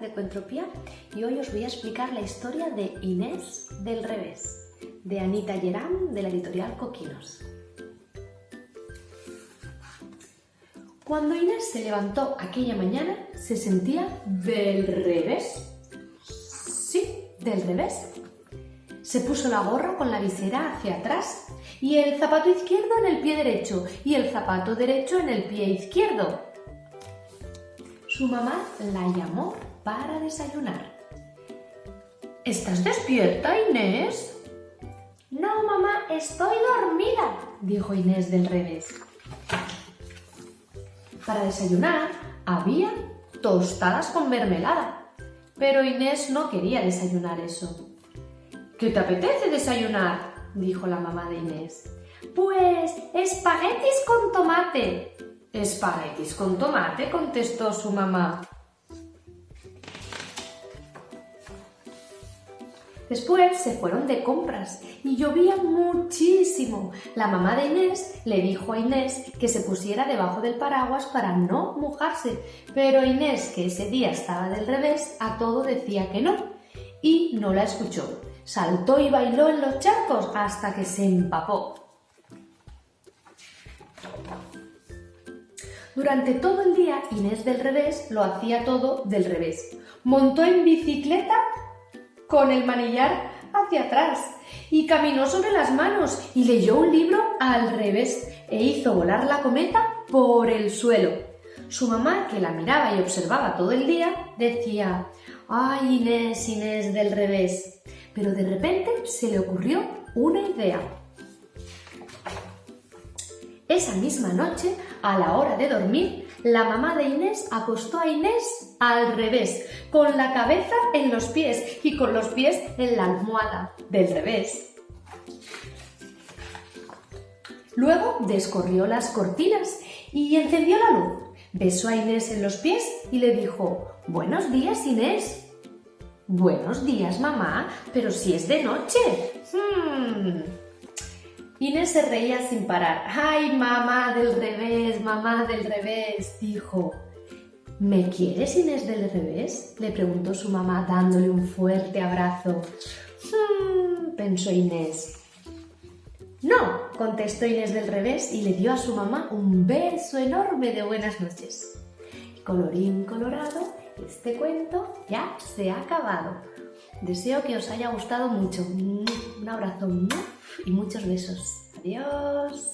de Cuentropía y hoy os voy a explicar la historia de Inés del revés, de Anita Geram, de la editorial Coquinos. Cuando Inés se levantó aquella mañana, se sentía del revés. Sí, del revés. Se puso la gorra con la visera hacia atrás y el zapato izquierdo en el pie derecho y el zapato derecho en el pie izquierdo. Su mamá la llamó para desayunar. ¿Estás despierta, Inés? No, mamá, estoy dormida, dijo Inés del revés. Para desayunar había tostadas con mermelada, pero Inés no quería desayunar eso. ¿Qué te apetece desayunar?, dijo la mamá de Inés. Pues espaguetis con tomate. ¿Espaguetis con tomate?, contestó su mamá. Después se fueron de compras y llovía muchísimo. La mamá de Inés le dijo a Inés que se pusiera debajo del paraguas para no mojarse, pero Inés, que ese día estaba del revés, a todo decía que no y no la escuchó. Saltó y bailó en los charcos hasta que se empapó. Durante todo el día, Inés del revés lo hacía todo del revés. Montó en bicicleta con el manillar hacia atrás y caminó sobre las manos y leyó un libro al revés e hizo volar la cometa por el suelo. Su mamá, que la miraba y observaba todo el día, decía: «Ay, Inés, Inés del revés». Pero de repente se le ocurrió una idea. Esa misma noche, a la hora de dormir, la mamá de Inés acostó a Inés al revés, con la cabeza en los pies y con los pies en la almohada del revés. Luego descorrió las cortinas y encendió la luz. Besó a Inés en los pies y le dijo: «Buenos días, Inés». «Buenos días, mamá, pero si es de noche». Inés se reía sin parar. «Ay, mamá del revés», dijo. «¿Me quieres, Inés del revés?», le preguntó su mamá dándole un fuerte abrazo. Pensó Inés. «No», contestó Inés del revés y le dio a su mamá un beso enorme de buenas noches. Y colorín colorado, este cuento ya se ha acabado. Deseo que os haya gustado mucho. Un abrazo y muchos besos. Adiós.